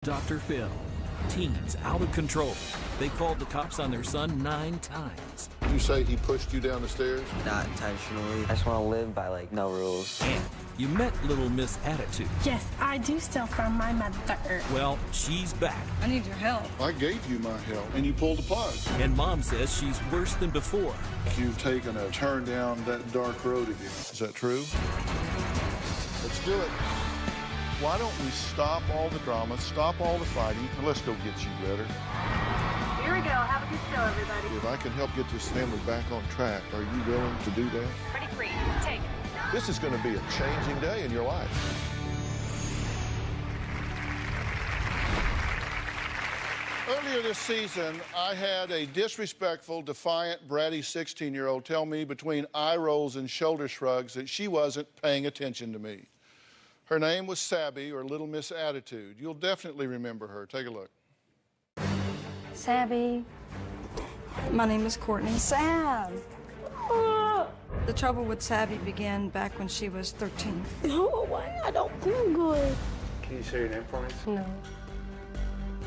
Dr. Phil. Teens out of control. They called the cops on their son 9 times. You say he pushed you down the stairs? Not intentionally. I just want to live by, no rules. And you met Little Miss Attitude. Yes, I do steal from my mother. Well, she's back. I need your help. I gave you my help, and you pulled the plug. And Mom says she's worse than before. You've taken a turn down that dark road again. Is that true? Let's do it. Why don't we stop all the drama, stop all the fighting, and let's go get you better. Here we go. Have a good show, everybody. If I can help get this family back on track, are you willing to do that? Pretty free. Take it. This is going to be a changing day in your life. Earlier this season, I had a disrespectful, defiant, bratty 16-year-old tell me between eye rolls and shoulder shrugs that she wasn't paying attention to me. Her name was Sabby, or Little Miss Attitude. You'll definitely remember her. Take a look. Sabby. My name is Courtney. Sab. The trouble with Sabby began back when she was 13. No, why? I don't feel good. Can you say your name for me? No.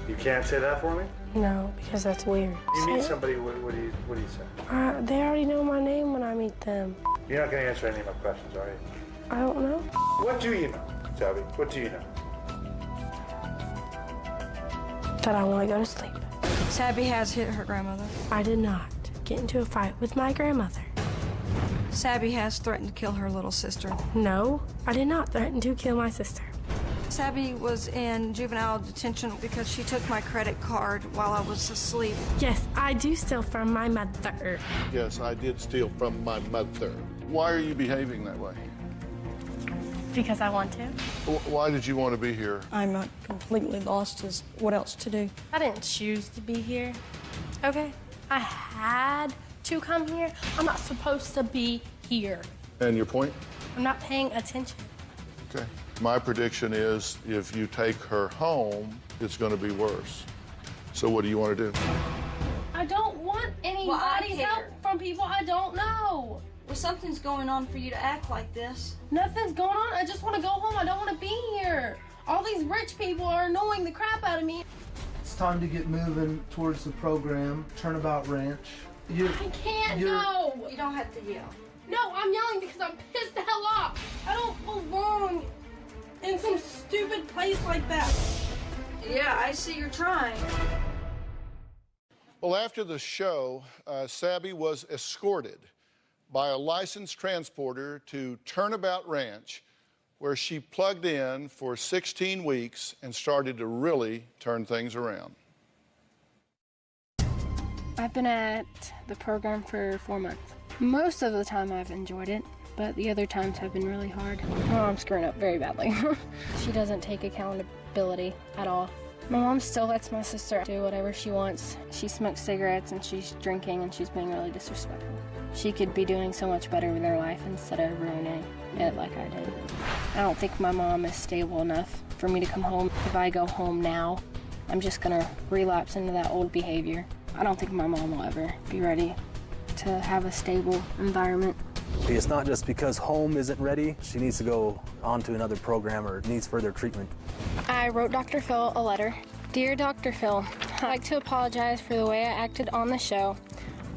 You can't say that for me? No, because that's weird. You meet somebody, what do you say? They already know my name when I meet them. You're not going to answer any of my questions, are you? I don't know. What do you know, Sabby? What do you know? That I want to go to sleep. Sabby has hit her grandmother. I did not get into a fight with my grandmother. Sabby has threatened to kill her little sister. No, I did not threaten to kill my sister. Sabby was in juvenile detention because she took my credit card while I was asleep. Yes, I do steal from my mother. Yes, I did steal from my mother. Why are you behaving that way? Because I want to. Why did you want to be here? I'm not completely lost as what else to do. I didn't choose to be here. Okay? I had to come here. I'm not supposed to be here. And your point? I'm not paying attention. Okay. My prediction is if you take her home, it's going to be worse. So what do you want to do? I don't want anybody's help from people I don't know. Well, something's going on for you to act like this. Nothing's going on. I just want to go home. I don't want to be here. All these rich people are annoying the crap out of me. It's time to get moving towards the program, Turnabout Ranch. I can't go. You don't have to yell. No, I'm yelling because I'm pissed the hell off. I don't belong in some stupid place like that. Yeah, I see you're trying. Well, after the show, Sabby was escorted by a licensed transporter to Turnabout Ranch, where she plugged in for 16 weeks and started to really turn things around. I've been at the program for 4 months. Most of the time I've enjoyed it, but the other times have been really hard. My mom's screwing up very badly. She doesn't take accountability at all. My mom still lets my sister do whatever she wants. She smokes cigarettes and she's drinking and she's being really disrespectful. She could be doing so much better with her life instead of ruining it like I did. I don't think my mom is stable enough for me to come home. If I go home now, I'm just gonna relapse into that old behavior. I don't think my mom will ever be ready to have a stable environment. It's not just because home isn't ready. She needs to go on to another program or needs further treatment. I wrote Dr. Phil a letter. Dear Dr. Phil, I'd like to apologize for the way I acted on the show.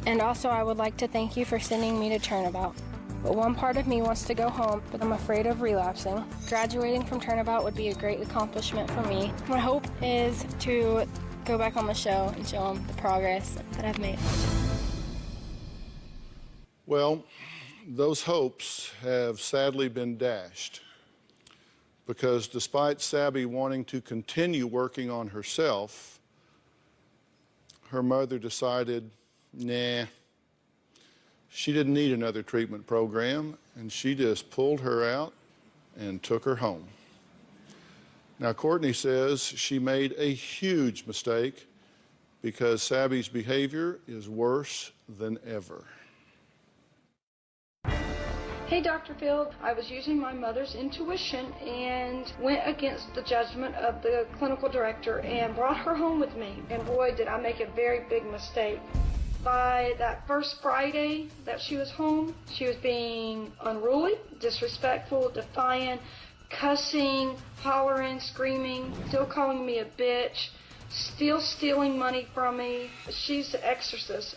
And also I would like to thank you for sending me to Turnabout. But one part of me wants to go home, but I'm afraid of relapsing. Graduating from Turnabout would be a great accomplishment for me. My hope is to go back on the show and show them the progress that I've made. Well, those hopes have sadly been dashed because despite Sabby wanting to continue working on herself, her mother decided, nah, she didn't need another treatment program, and she just pulled her out and took her home. Now, Courtney says she made a huge mistake because Sabby's behavior is worse than ever. Hey, Dr. Phil, I was using my mother's intuition and went against the judgment of the clinical director and brought her home with me. And boy, did I make a very big mistake. By that first Friday that she was home, she was being unruly, disrespectful, defiant, cussing, hollering, screaming, still calling me a bitch, still stealing money from me. She's the exorcist.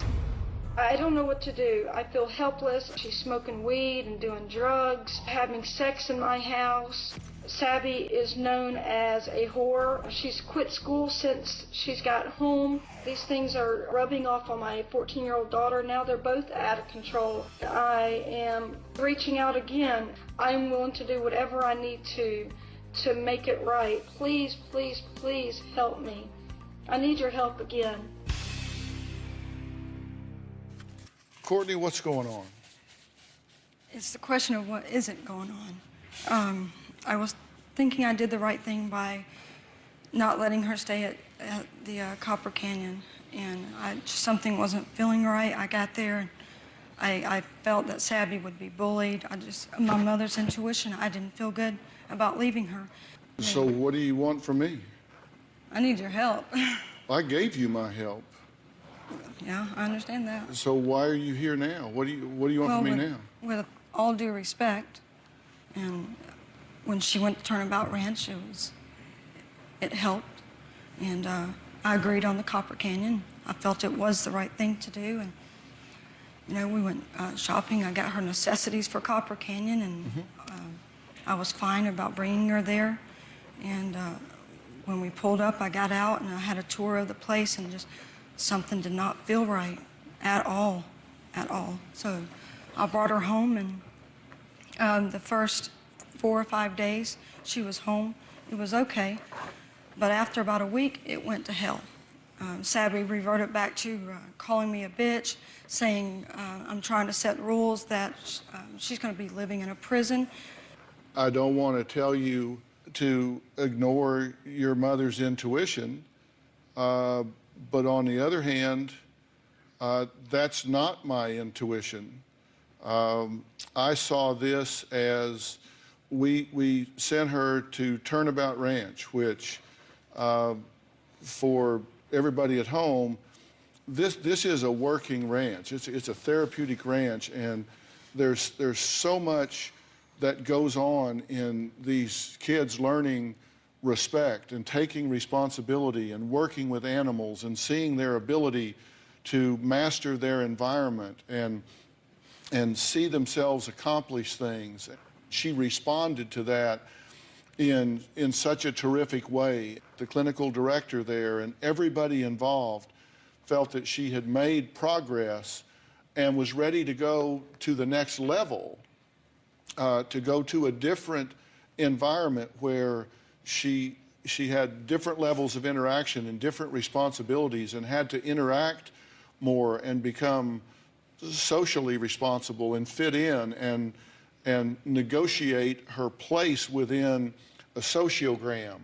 I don't know what to do. I feel helpless. She's smoking weed and doing drugs, having sex in my house. Sabby is known as a whore. She's quit school since she's got home. These things are rubbing off on my 14-year-old daughter. Now they're both out of control. I am reaching out again. I'm willing to do whatever I need to make it right. Please, please, please help me. I need your help again. Courtney, what's going on? It's the question of what isn't going on. I was thinking I did the right thing by not letting her stay at the Copper Canyon, and something wasn't feeling right. I got there, and I felt that Sabby would be bullied. My mother's intuition, I didn't feel good about leaving her. So what do you want from me? I need your help. I gave you my help. Yeah, I understand that. So why are you here now? What do you want from me now? With all due respect, and when she went to Turnabout Ranch, it helped, and I agreed on the Copper Canyon. I felt it was the right thing to do, and we went shopping. I got her necessities for Copper Canyon, and I was fine about bringing her there. And when we pulled up, I got out and I had a tour of the place, and just something did not feel right at all. So I brought her home, and the first 4 or 5 days she was home, it was okay. But after about a week, it went to hell. Sabby reverted back to calling me a bitch, saying I'm trying to set rules, that she's going to be living in a prison. I don't want to tell you to ignore your mother's intuition, but on the other hand, that's not my intuition. I saw this as we sent her to Turnabout Ranch, which for everybody at home, this is a working ranch. It's a therapeutic ranch, and there's so much that goes on in these kids learning respect and taking responsibility and working with animals and seeing their ability to master their environment and see themselves accomplish things. She responded to that in such a terrific way. The clinical director there and everybody involved felt that she had made progress and was ready to go to the next level, to go to a different environment where she had different levels of interaction and different responsibilities and had to interact more and become socially responsible and fit in and negotiate her place within a sociogram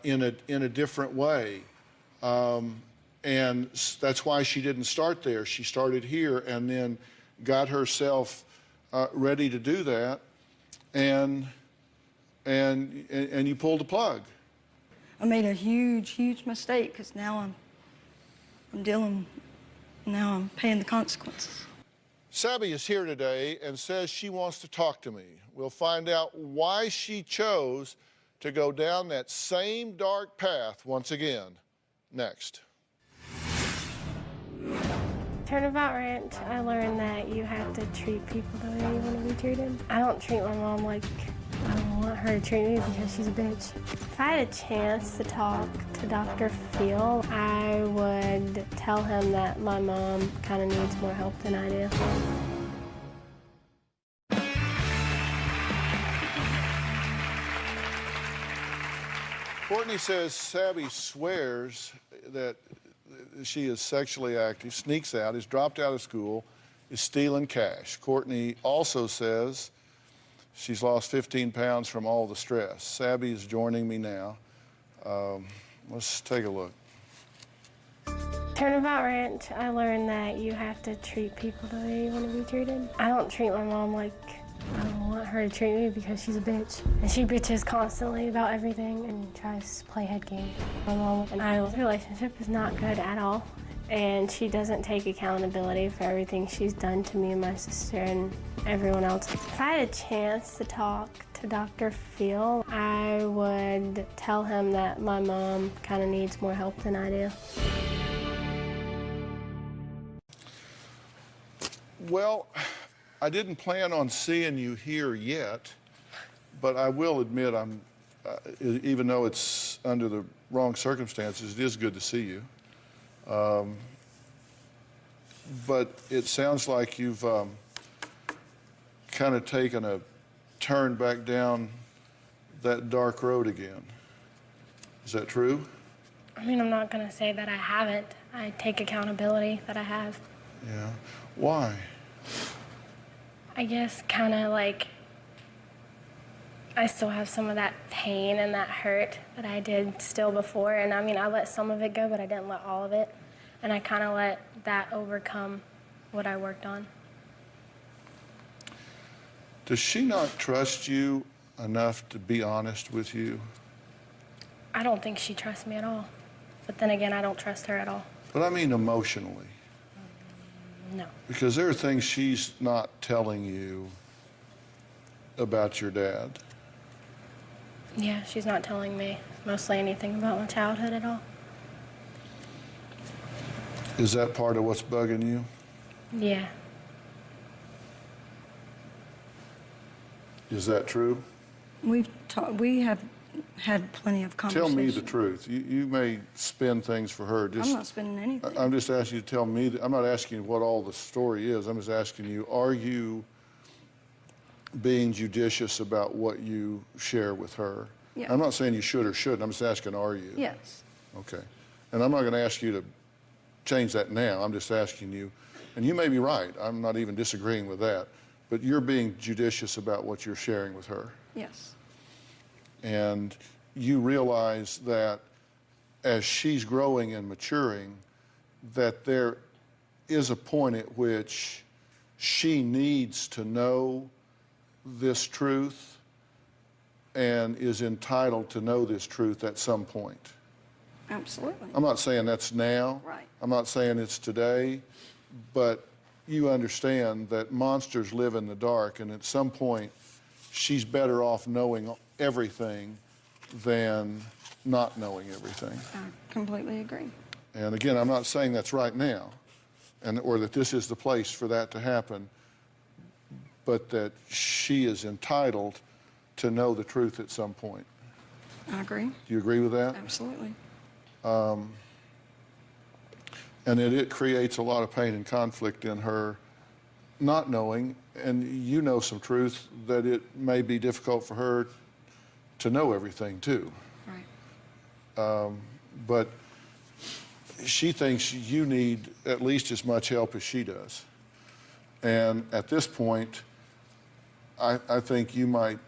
in a different way. And that's why she didn't start there. She started here and then got herself ready to do that, and you pulled the plug. I made a huge mistake, because now I'm paying the consequences. Sabby is here today and says she wants to talk to me. We'll find out why she chose to go down that same dark path once again, next. Turnabout Ranch, I learned that you have to treat people the way you want to be treated. I don't treat my mom like I want her to treat me because she's a bitch. If I had a chance to talk to Dr. Phil, I would tell him that my mom kind of needs more help than I do. Courtney says Sabby swears that she is sexually active, sneaks out, is dropped out of school, is stealing cash. Courtney also says she's lost 15 pounds from all the stress. Sabby is joining me now. Let's take a look. Turnabout Ranch, I learned that you have to treat people the way you want to be treated. I don't treat my mom like I want her to treat me because she's a bitch. And she bitches constantly about everything and tries to play head games. My mom and I's relationship is not good at all. And she doesn't take accountability for everything she's done to me and my sister and everyone else. If I had a chance to talk to Dr. Phil, I would tell him that my mom kind of needs more help than I do. Well, I didn't plan on seeing you here yet, but I will admit even though it's under the wrong circumstances, it is good to see you. But it sounds like you've kind of taken a turn back down that dark road again. Is that true? I mean, I'm not going to say that I haven't. I take accountability that I have. Yeah. Why? I guess kind of like I still have some of that pain and that hurt that I did still before. And I mean, I let some of it go, but I didn't let all of it. And I kind of let that overcome what I worked on. Does she not trust you enough to be honest with you? I don't think she trusts me at all. But then again, I don't trust her at all. But I mean emotionally. No. Because there are things she's not telling you about your dad. Yeah, she's not telling me mostly anything about my childhood at all. Is that part of what's bugging you? Yeah. Is that true? We have had plenty of Tell conversations. me the truth. You may spin things for her. I'm not spinning anything. I'm just asking you to tell me. I'm not asking you what all the story is. I'm just asking you, are you being judicious about what you share with her? Yeah. I'm not saying you should or shouldn't. I'm just asking, are you? Yes. Okay. And I'm not going to ask you to change that now. I'm just asking you, and you may be right. I'm not even disagreeing with that. But you're being judicious about what you're sharing with her. Yes. And you realize that as she's growing and maturing, that there is a point at which she needs to know this truth and is entitled to know this truth at some point. Absolutely. I'm not saying that's now. Right. I'm not saying it's today, but you understand that monsters live in the dark, and at some point, she's better off knowing everything than not knowing everything. I completely agree. And again, I'm not saying that's right now, or that this is the place for that to happen, but that she is entitled to know the truth at some point. I agree. Do you agree with that? Absolutely. And it creates a lot of pain and conflict in her not knowing, and you know some truth that it may be difficult for her to know everything too. Right. But she thinks you need at least as much help as she does. And at this point, I think you might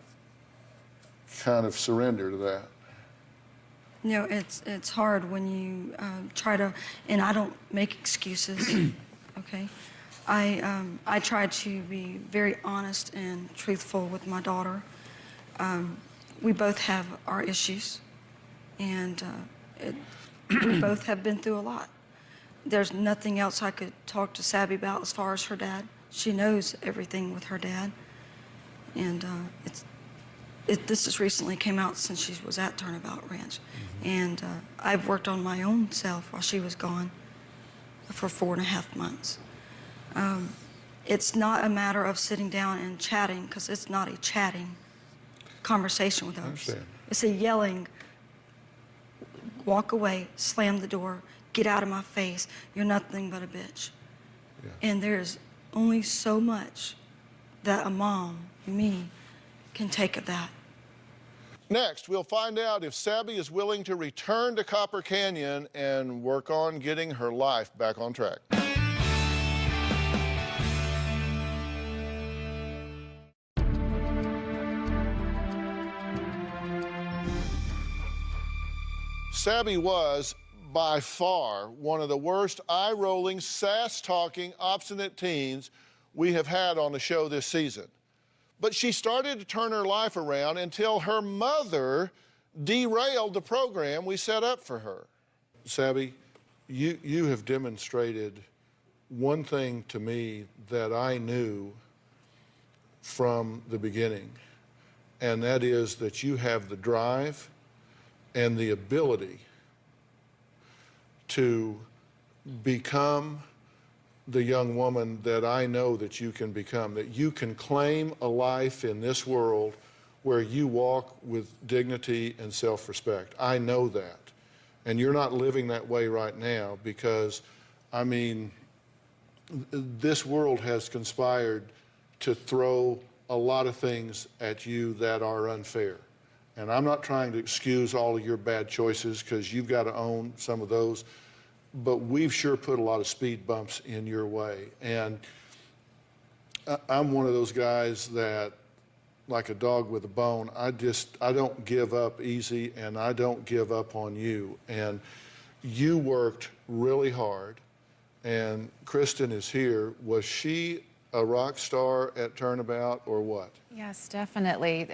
kind of surrender to that. You know, it's hard when you try to, and I don't make excuses, okay? I try to be very honest and truthful with my daughter. We both have our issues, and we both have been through a lot. There's nothing else I could talk to Sabby about as far as her dad. She knows everything with her dad, and this just recently came out since she was at Turnabout Ranch. Mm-hmm. And I've worked on my own self while she was gone for 4.5 months. It's not a matter of sitting down and chatting, because it's not a chatting conversation with us. It's a yelling, walk away, slam the door, get out of my face, you're nothing but a bitch. Yeah. And there's only so much that a mom, me, can take of that. Next, we'll find out if Sabby is willing to return to Copper Canyon and work on getting her life back on track. Sabby was, by far, one of the worst eye-rolling, sass-talking, obstinate teens we have had on the show this season. But she started to turn her life around until her mother derailed the program we set up for her. Sabby, you have demonstrated one thing to me that I knew from the beginning, and that is that you have the drive and the ability to become the young woman that I know that you can become, that you can claim a life in this world where you walk with dignity and self-respect. I know that. And you're not living that way right now because, I mean, this world has conspired to throw a lot of things at you that are unfair. And I'm not trying to excuse all of your bad choices because you've got to own some of those, but we've sure put a lot of speed bumps in your way. And I'm one of those guys that, like a dog with a bone, I don't give up easy, and I don't give up on you. And you worked really hard, and Kristen is here. Was she a rock star at Turnabout or what? Yes, definitely.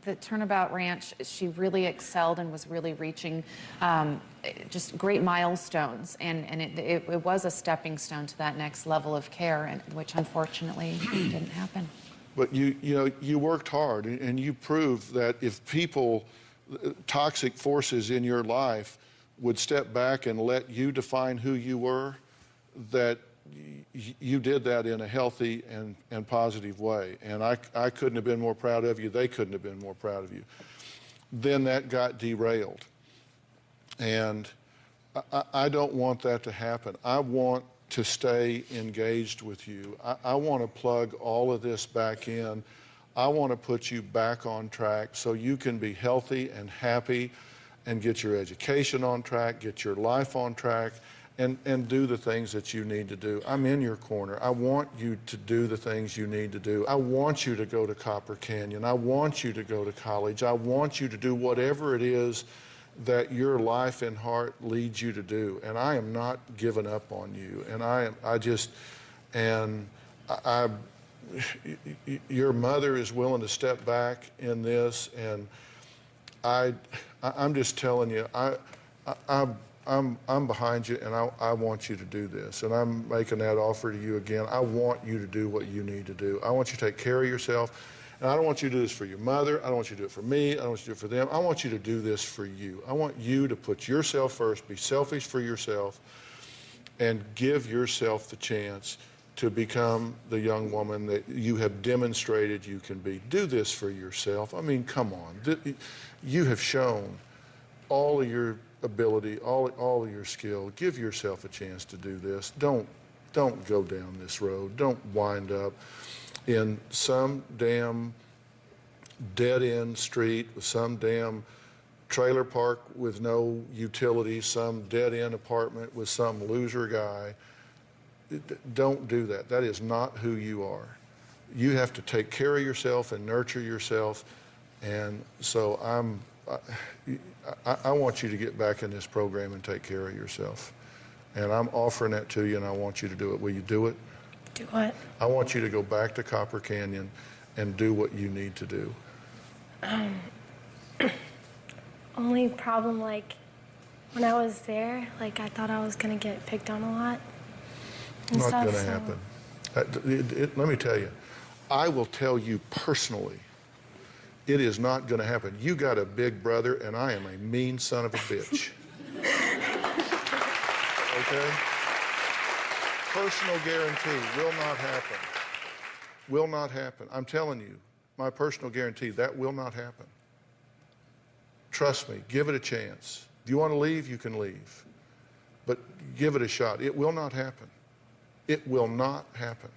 The Turnabout Ranch, she really excelled and was really reaching just great milestones. And it was a stepping stone to that next level of care, and which unfortunately didn't happen. But you worked hard, and you proved that if people, toxic forces in your life would step back and let you define who you were, that you did that in a healthy and positive way. And I couldn't have been more proud of you. They couldn't have been more proud of you. Then that got derailed. And I don't want that to happen. I want to stay engaged with you. I want to plug all of this back in. I want to put you back on track so you can be healthy and happy and get your education on track, get your life on track, and do the things that you need to do. I'm in your corner. I want you to do the things you need to do. I want you to go to Copper Canyon. I want you to go to college. I want you to do whatever it is that your life and heart leads you to do. And I am not giving up on you. And your mother is willing to step back in this, and I'm just telling you, I'm behind you, and I want you to do this. And I'm making that offer to you again. I want you to do what you need to do. I want you to take care of yourself. And I don't want you to do this for your mother. I don't want you to do it for me. I don't want you to do it for them. I want you to do this for you. I want you to put yourself first, be selfish for yourself, and give yourself the chance to become the young woman that you have demonstrated you can be. Do this for yourself. I mean, come on. You have shown all of your ability, all of your skill. Give yourself a chance to do this. Don't go down this road. Don't wind up in some damn dead-end street with some damn trailer park with no utilities, some dead-end apartment with some loser guy. Don't do that. That is not who you are. You have to take care of yourself and nurture yourself. And so I want you to get back in this program and take care of yourself. And I'm offering that to you, and I want you to do it. Will you do it? Do what? I want you to go back to Copper Canyon and do what you need to do. Only problem, like, when I was there, like, I thought I was going to get picked on a lot. Not going to happen. Let me tell you, I will tell you personally, it is not going to happen. You got a big brother, and I am a mean son of a bitch. Okay? Personal guarantee will not happen. Will not happen. I'm telling you, my personal guarantee, that will not happen. Trust me, give it a chance. If you want to leave, you can leave. But give it a shot. It will not happen. It will not happen.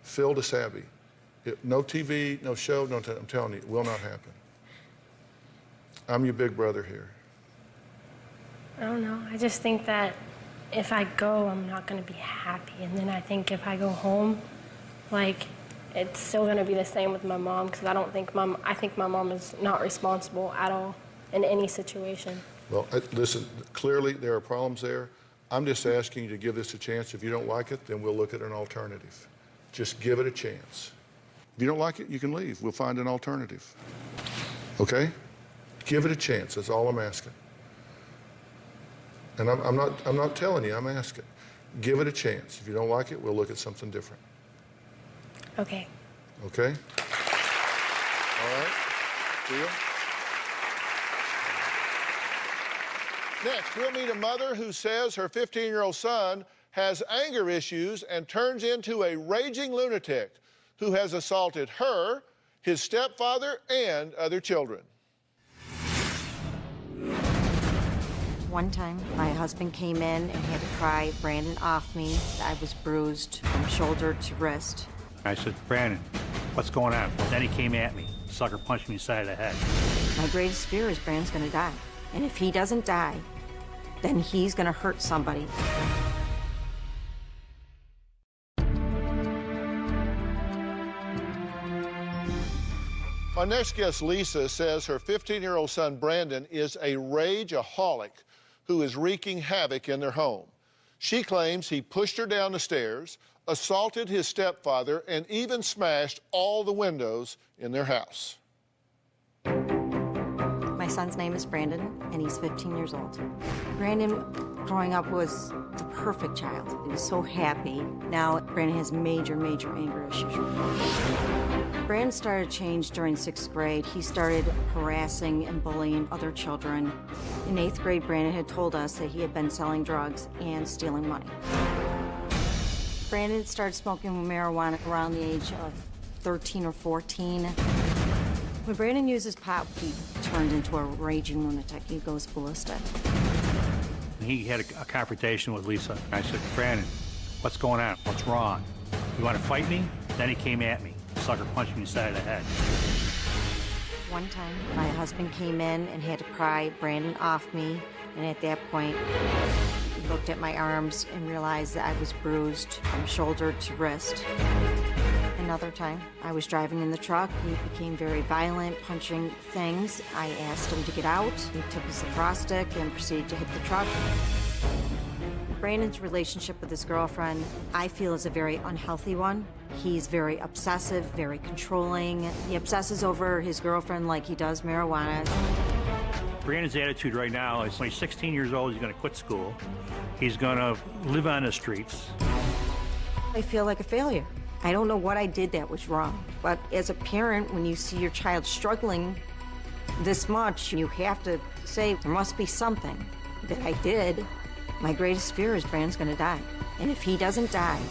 Phil DeSabi. No TV, no show, I'm telling you, it will not happen. I'm your big brother here. I don't know. I just think that if I go, I'm not going to be happy. And then I think if I go home, like, it's still going to be the same with my mom, because I think my mom is not responsible at all in any situation. Well, listen, clearly there are problems there. I'm just asking you to give this a chance. If you don't like it, then we'll look at an alternative. Just give it a chance. If you don't like it, you can leave. We'll find an alternative. Okay? Give it a chance. That's all I'm asking. And I'm not telling you, I'm asking. Give it a chance. If you don't like it, we'll look at something different. Okay. Okay? All right. Deal? Next, we'll meet a mother who says her 15-year-old son has anger issues and turns into a raging lunatic who has assaulted her, his stepfather, and other children. One time, my husband came in and had to pry Brandon off me. I was bruised from shoulder to wrist. I said, Brandon, what's going on? Then he came at me. Sucker punched me side of the head. My greatest fear is Brandon's gonna die. And if he doesn't die, then he's gonna hurt somebody. Our next guest, Lisa, says her 15-year-old son, Brandon, is a rageaholic who is wreaking havoc in their home. She claims he pushed her down the stairs, assaulted his stepfather, and even smashed all the windows in their house. My son's name is Brandon, and he's 15 years old. Brandon, growing up, was the perfect child. He was so happy. Now, Brandon has major, major anger issues. Brandon started to change during 6th grade. He started harassing and bullying other children. In 8th grade, Brandon had told us that he had been selling drugs and stealing money. Brandon started smoking marijuana around the age of 13 or 14. When Brandon uses pot, he turned into a raging lunatic. He goes ballistic. He had a confrontation with Lisa. I said, Brandon, what's going on? What's wrong? You want to fight me? Then he came at me. Sucker punched me side of the head. One time, my husband came in and had to pry Brandon off me, and at that point, he looked at my arms and realized that I was bruised from shoulder to wrist. Another time, I was driving in the truck. He became very violent, punching things. I asked him to get out. He took his lacrosse stick and proceeded to hit the truck. Brandon's relationship with his girlfriend, I feel, is a very unhealthy one. He's very obsessive, very controlling. He obsesses over his girlfriend like he does marijuana. Brandon's attitude right now is when he's 16 years old, he's going to quit school. He's going to live on the streets. I feel like a failure. I don't know what I did that was wrong. But as a parent, when you see your child struggling this much, you have to say, there must be something that I did. My greatest fear is Brandon's gonna die. And if he doesn't die,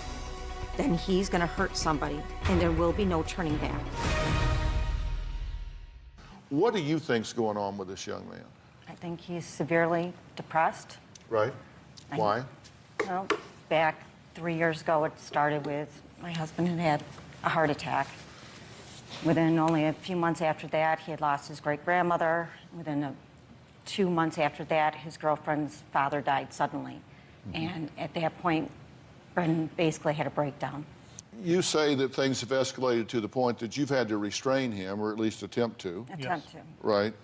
then he's gonna hurt somebody, and there will be no turning back. What do you think's going on with this young man? I think he's severely depressed. Right? Why? Well, back 3 years ago, it started with my husband had a heart attack. Within only a few months after that, he had lost his great-grandmother. Within 2 months after that, his girlfriend's father died suddenly. And at that point, Brendan basically had a breakdown. You say that things have escalated to the point that you've had to restrain him, or at least attempt to. Attempt to. Right?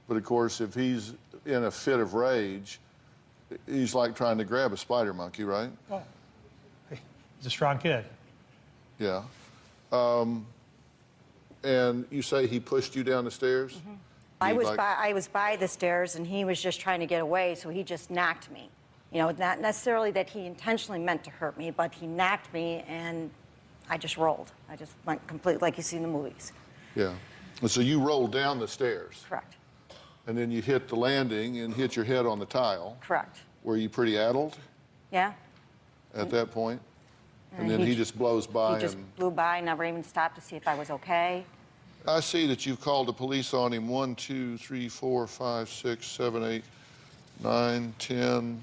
But of course, if he's in a fit of rage, he's like trying to grab a spider monkey, right? Well, he's a strong kid. Yeah. And you say he pushed you down the stairs? Mm-hmm. I was by the stairs, and he was just trying to get away, so he just knocked me. You know, not necessarily that he intentionally meant to hurt me, but he knocked me, and I just rolled. I just went completely like you see in the movies. Yeah. And so you rolled down the stairs? Correct. And then you hit the landing and hit your head on the tile? Correct. Were you pretty addled? Yeah. At that point? And then he just blows by. He just blew by, never even stopped to see if I was okay. I see that you've called the police on him 1, 2, 3, 4, 5, 6, 7, 8, 9, 10,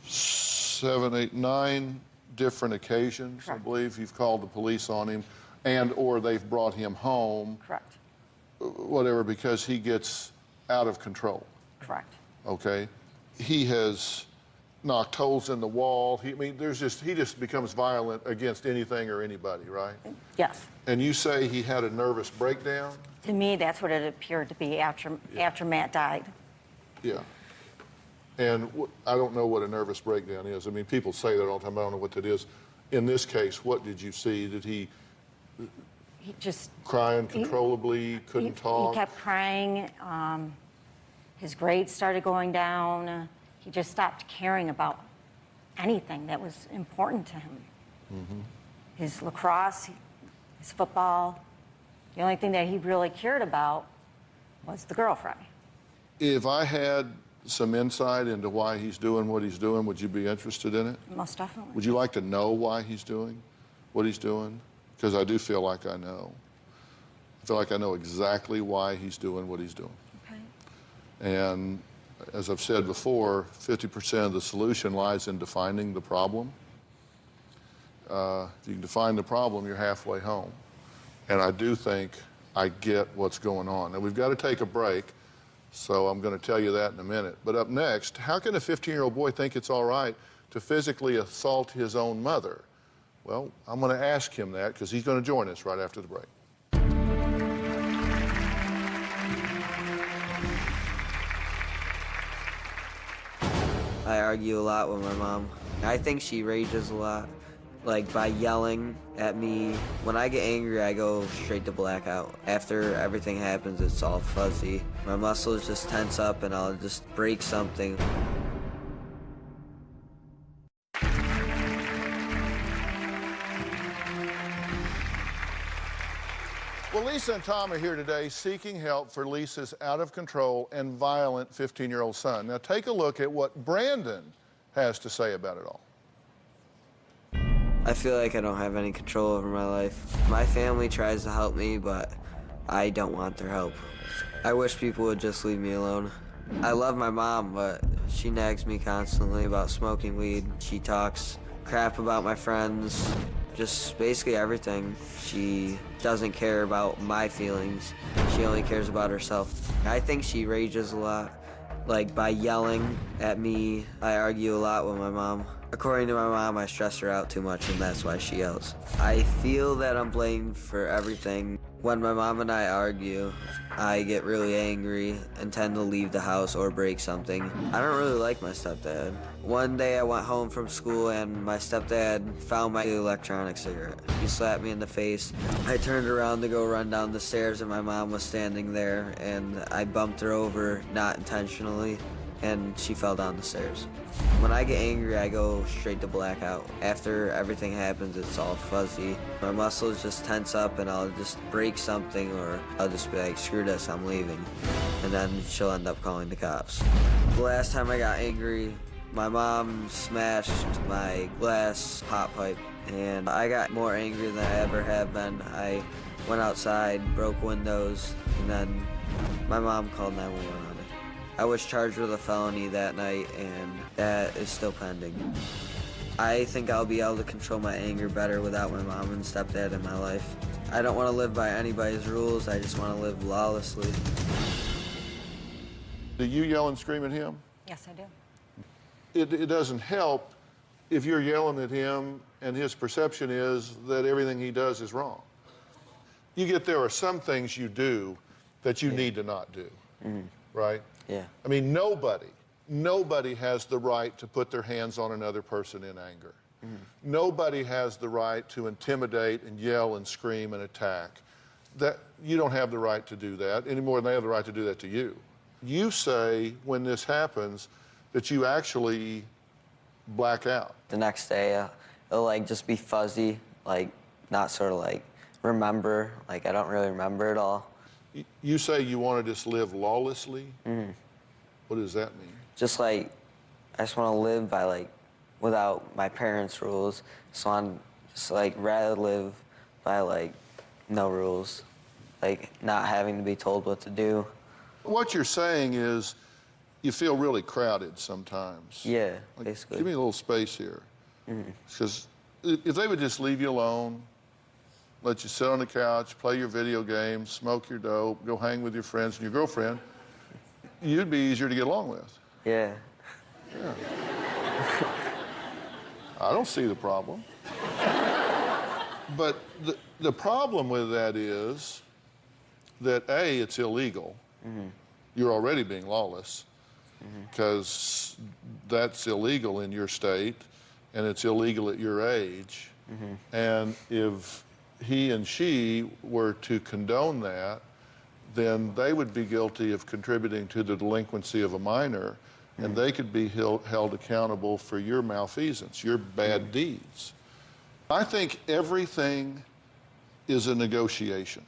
7, 8, 9 different occasions. Correct. I believe you've called the police on him, and or they've brought him home. Correct. Whatever, because he gets out of control. Correct. Okay? He has knocked holes in the wall. He just becomes violent against anything or anybody, right? Yes. And you say he had a nervous breakdown? To me, that's what it appeared to be after Matt died. Yeah. And I don't know what a nervous breakdown is. I mean, people say that all the time. I don't know what that is. In this case, what did you see? Did he just cry uncontrollably, couldn't talk? He kept crying. His grades started going down. He just stopped caring about anything that was important to him. His lacrosse, his football, the only thing that he really cared about was the girlfriend. If I had some insight into why he's doing what he's doing, would you be interested in it? Most definitely. Would you like to know why he's doing what he's doing? Because I do feel like I know. I feel like I know exactly why he's doing what he's doing. Okay. And as I've said before, 50% of the solution lies in defining the problem. If you can define the problem, you're halfway home. And I do think I get what's going on. Now, we've got to take a break, so I'm going to tell you that in a minute. But up next, how can a 15-year-old boy think it's all right to physically assault his own mother? Well, I'm going to ask him that because he's going to join us right after the break. I argue a lot with my mom. I think she rages a lot, like by yelling at me. When I get angry, I go straight to blackout. After everything happens, it's all fuzzy. My muscles just tense up and I'll just break something. Well, Lisa and Tom are here today seeking help for Lisa's out-of-control and violent 15-year-old son. Now, take a look at what Brandon has to say about it all. I feel like I don't have any control over my life. My family tries to help me, but I don't want their help. I wish people would just leave me alone. I love my mom, but she nags me constantly about smoking weed. She talks crap about my friends, just basically everything. She doesn't care about my feelings. She only cares about herself. I think she rages a lot, like by yelling at me. I argue a lot with my mom. According to my mom, I stress her out too much, and that's why she yells. I feel that I'm blamed for everything. When my mom and I argue, I get really angry and tend to leave the house or break something. I don't really like my stepdad. One day I went home from school and my stepdad found my electronic cigarette. He slapped me in the face. I turned around to go run down the stairs and my mom was standing there and I bumped her over, not intentionally, and she fell down the stairs. When I get angry, I go straight to blackout. After everything happens, it's all fuzzy. My muscles just tense up and I'll just break something or I'll just be like, screw this, I'm leaving. And then she'll end up calling the cops. The last time I got angry, my mom smashed my glass pop pipe and I got more angry than I ever have been. I went outside, broke windows, and then my mom called 911 on me. I was charged with a felony that night, and that is still pending. I think I'll be able to control my anger better without my mom and stepdad in my life. I don't want to live by anybody's rules. I just want to live lawlessly. Do you yell and scream at him? Yes, I do. It doesn't help if you're yelling at him and his perception is that everything he does is wrong. You get there are some things you do that you need to not do, right? Yeah. I mean, nobody has the right to put their hands on another person in anger. Nobody has the right to intimidate and yell and scream and attack. That you don't have the right to do that any more than they have the right to do that to you. You say when this happens that you actually black out. The next day, it'll like just be fuzzy, like not sort of like remember, like I don't really remember it all. You say you want to just live lawlessly? What does that mean? Just like, I just want to live by like, without my parents' rules. So I'm just like, rather live by like, no rules. Like, not having to be told what to do. What you're saying is, you feel really crowded sometimes. Yeah, like, basically. Give me a little space here. Because if they would just leave you alone, let you sit on the couch, play your video games, smoke your dope, go hang with your friends and your girlfriend, you'd be easier to get along with. Yeah. I don't see the problem. But the problem with that is that, A, it's illegal. You're already being lawless because that's illegal in your state and it's illegal at your age. And if he and she were to condone that, then they would be guilty of contributing to the delinquency of a minor, and they could be held accountable for your malfeasance, your bad deeds. I think everything is a negotiation.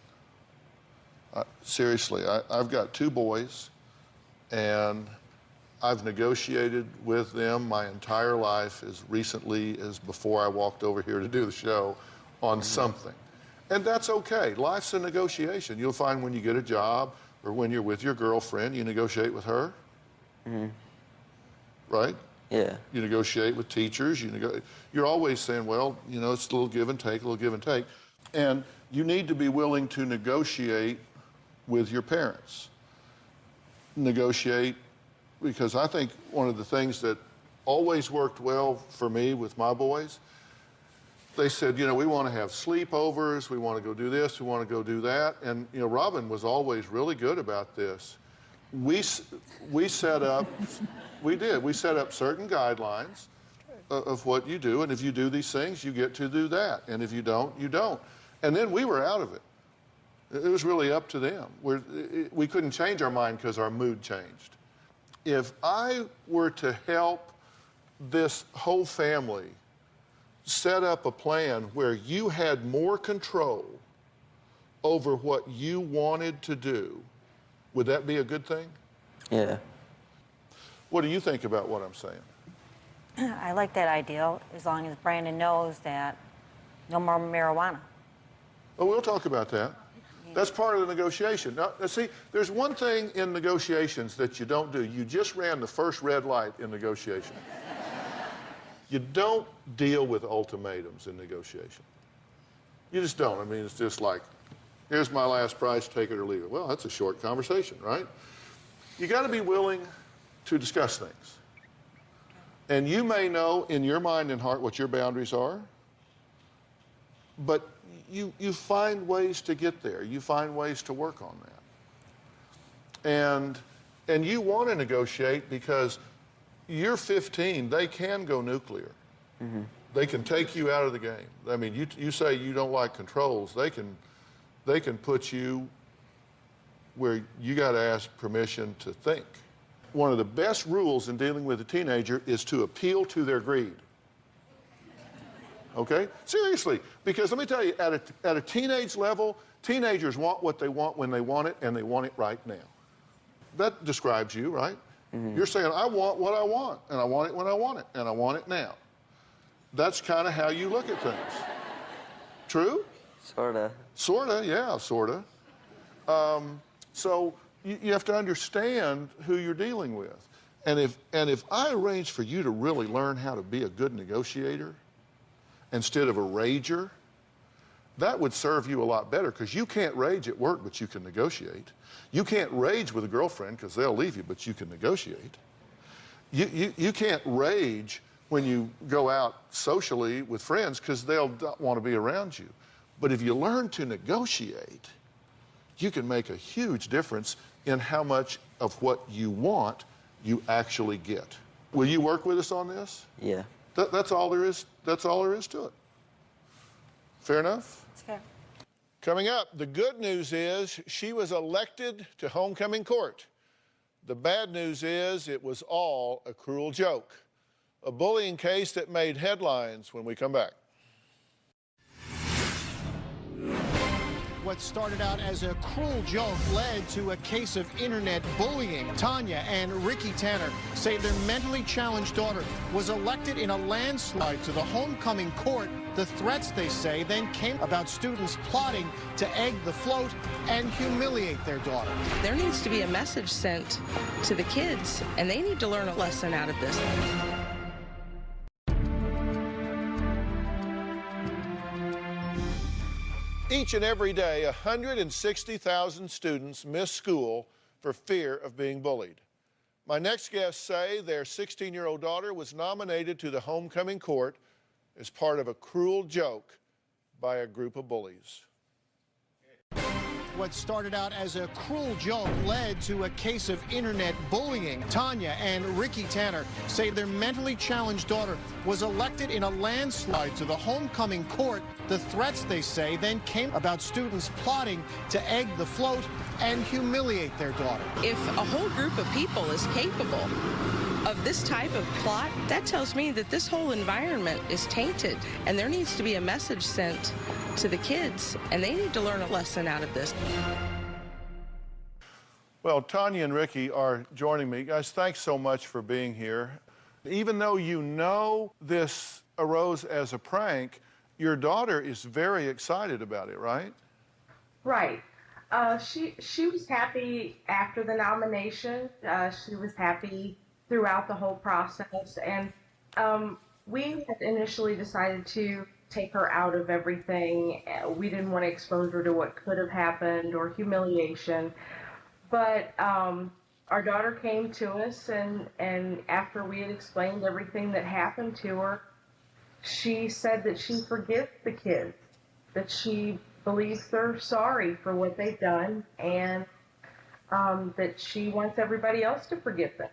Seriously, I've got 2 boys, and I've negotiated with them my entire life, as recently as before I walked over here to do the show, on something. And that's okay. Life's a negotiation. You'll find when you get a job or when you're with your girlfriend, you negotiate with her. Right? Yeah. You negotiate with teachers. You're always saying, well, you know, it's a little give and take, a little give and take. And you need to be willing to negotiate with your parents. Negotiate, because I think one of the things that always worked well for me with my boys, they said, you know, we want to have sleepovers, we want to go do this, we want to go do that. And, you know, Robin was always really good about this. We set up, we set up certain guidelines of what you do, and if you do these things, you get to do that. And if you don't, you don't. And then we were out of it. It was really up to them. We couldn't change our mind because our mood changed. If I were to help this whole family set up a plan where you had more control over what you wanted to do, would that be a good thing? Yeah. What do you think about what I'm saying? I like that idea, as long as Brandon knows that no more marijuana. Well, we'll talk about that. That's part of the negotiation. Now, see, there's one thing in negotiations that you don't do. You just ran the first red light in negotiation. You don't deal with ultimatums in negotiation. You just don't. I mean, it's just like, here's my last price, take it or leave it. Well, that's a short conversation, right? You got to be willing to discuss things. And you may know in your mind and heart what your boundaries are, but you find ways to get there. You find ways to work on that. And you want to negotiate because you're 15, they can go nuclear. They can take you out of the game. I mean, you say you don't like controls, they can put you where you got to ask permission to think. One of the best rules in dealing with a teenager is to appeal to their greed. Okay? Seriously, because let me tell you, at a teenage level, teenagers want what they want when they want it, and they want it right now. That describes you, right? You're saying, I want what I want, and I want it when I want it, and I want it now. That's kind of how you look at things. True? Sorta. Sorta, yeah, sorta. So you have to understand who you're dealing with. And if I arrange for you to really learn how to be a good negotiator instead of a rager, that would serve you a lot better, because you can't rage at work, but you can negotiate. You can't rage with a girlfriend because they'll leave you, but you can negotiate. You can't rage when you go out socially with friends because they'll not want to be around you. But if you learn to negotiate, you can make a huge difference in how much of what you want you actually get. Will you work with us on this? Yeah. That's all there is. That's all there is to it. Fair enough? It's fair. Coming up, the good news is she was elected to homecoming court. The bad news is it was all a cruel joke. A bullying case that made headlines when we come back. What started out as a cruel joke led to a case of internet bullying. Tanya and Ricky Tanner say their mentally challenged daughter was elected in a landslide to the homecoming court. The threats, they say, then came about students plotting to egg the float and humiliate their daughter. There needs to be a message sent to the kids, and they need to learn a lesson out of this. Each and every day, 160,000 students miss school for fear of being bullied. My next guests say their 16-year-old daughter was nominated to the homecoming court as part of a cruel joke by a group of bullies. What started out as a cruel joke led to a case of internet bullying. Tanya and Ricky Tanner say their mentally challenged daughter was elected in a landslide to the homecoming court. The threats, they say, then came about students plotting to egg the float and humiliate their daughter. If a whole group of people is capable of this type of plot, that tells me that this whole environment is tainted, and there needs to be a message sent to the kids, and they need to learn a lesson out of this. Well, Tanya and Ricky are joining me. Guys, thanks so much for being here. Even though you know this arose as a prank, your daughter is very excited about it, right? Right. She was happy after the nomination. She was happy throughout the whole process, and we had initially decided to take her out of everything. We didn't want to expose her to what could have happened or humiliation, but our daughter came to us, and after we had explained everything that happened to her, she said that she forgives the kids, that she believes they're sorry for what they've done, and that she wants everybody else to forgive them.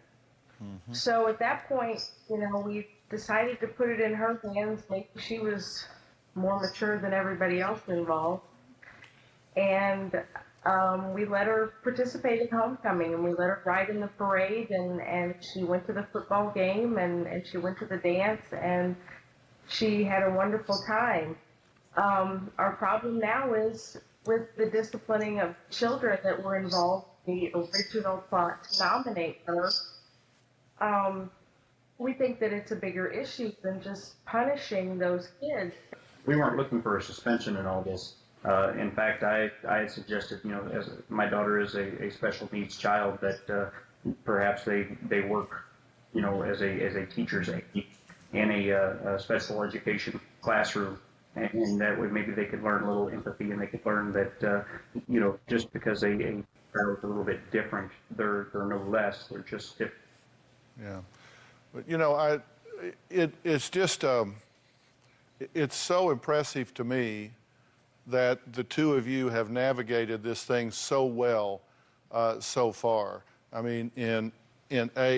Mm-hmm. So at that point, you know, we decided to put it in her hands. Maybe she was more mature than everybody else involved. And we let her participate in homecoming, and we let her ride in the parade, and she went to the football game, and she went to the dance, and she had a wonderful time. Our problem now is with the disciplining of children that were involved in the original plot to nominate her. We think that it's a bigger issue than just punishing those kids. We weren't looking for a suspension in all this. In fact, I had suggested, you know, as my daughter is a special needs child, that perhaps they work, you know, as a teacher's aide in a special education classroom, and that way maybe they could learn a little empathy, and they could learn that, you know, just because a child is a little bit different, they're no less, they're just different. Yeah, but you know, it's just it's so impressive to me that the two of you have navigated this thing so well so far. I mean, in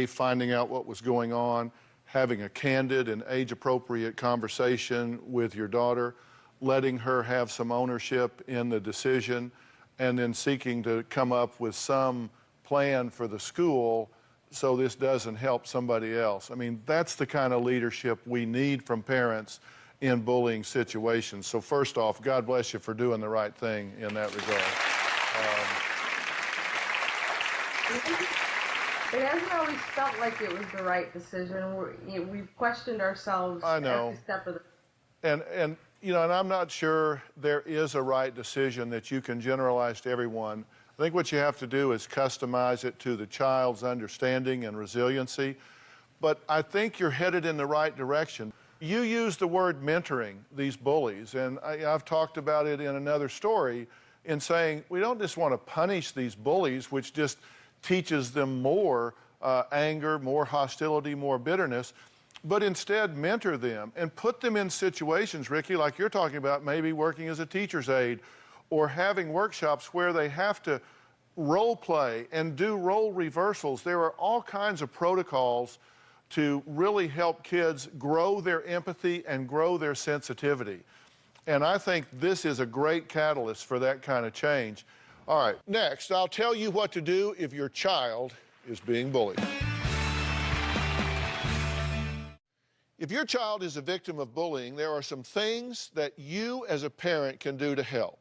finding out what was going on, having a candid and age-appropriate conversation with your daughter, letting her have some ownership in the decision, and then seeking to come up with some plan for the school so this doesn't help somebody else. I mean, that's the kind of leadership we need from parents in bullying situations. So first off, God bless you for doing the right thing in that regard. It hasn't always felt like it was the right decision. We've questioned ourselves every step of the... And you know, and I'm not sure there is a right decision that you can generalize to everyone. I think what you have to do is customize it to the child's understanding and resiliency. But I think you're headed in the right direction. You use the word mentoring these bullies, and I've talked about it in another story in saying we don't just want to punish these bullies, which just teaches them more anger, more hostility, more bitterness, but instead mentor them and put them in situations, Ricky, like you're talking about, maybe working as a teacher's aide or having workshops where they have to role play and do role reversals. There are all kinds of protocols to really help kids grow their empathy and grow their sensitivity. And I think this is a great catalyst for that kind of change. All right, next, I'll tell you what to do if your child is being bullied. If your child is a victim of bullying, there are some things that you as a parent can do to help.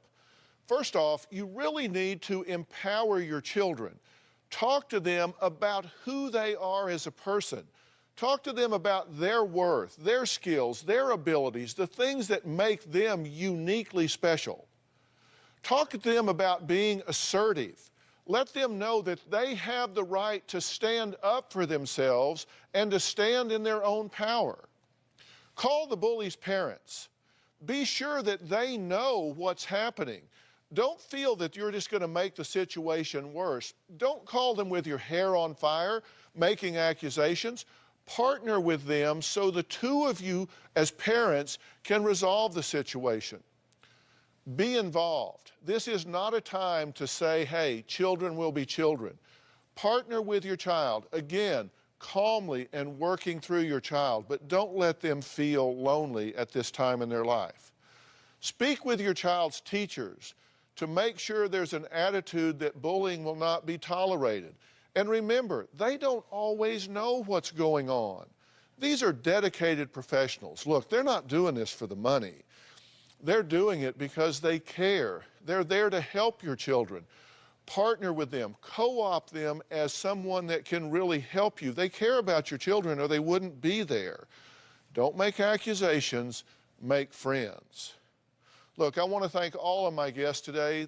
First off, you really need to empower your children. Talk to them about who they are as a person. Talk to them about their worth, their skills, their abilities, the things that make them uniquely special. Talk to them about being assertive. Let them know that they have the right to stand up for themselves and to stand in their own power. Call the bully's parents. Be sure that they know what's happening. Don't feel that you're just going to make the situation worse. Don't call them with your hair on fire, making accusations. Partner with them so the two of you as parents can resolve the situation. Be involved. This is not a time to say, hey, children will be children. Partner with your child, again, calmly and working through your child, but don't let them feel lonely at this time in their life. Speak with your child's teachers to make sure there's an attitude that bullying will not be tolerated. And remember, they don't always know what's going on. These are dedicated professionals. Look, they're not doing this for the money. They're doing it because they care. They're there to help your children. Partner with them, co-opt them as someone that can really help you. They care about your children or they wouldn't be there. Don't make accusations, make friends. Look, I want to thank all of my guests today.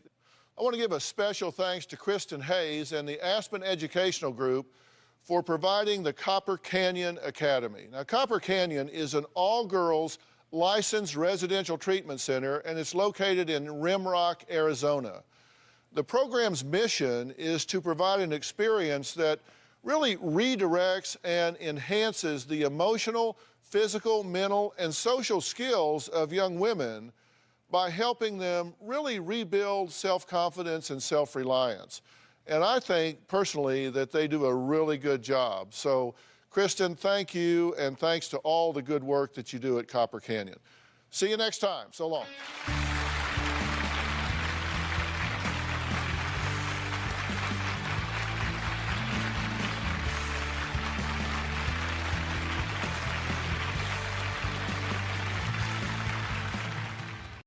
I want to give a special thanks to Kristen Hayes and the Aspen Educational Group for providing the Copper Canyon Academy. Now, Copper Canyon is an all-girls licensed residential treatment center, and it's located in Rimrock, Arizona. The program's mission is to provide an experience that really redirects and enhances the emotional, physical, mental, and social skills of young women by helping them really rebuild self-confidence and self-reliance. And I think, personally, that they do a really good job. So, Kristen, thank you, and thanks to all the good work that you do at Copper Canyon. See you next time. So long.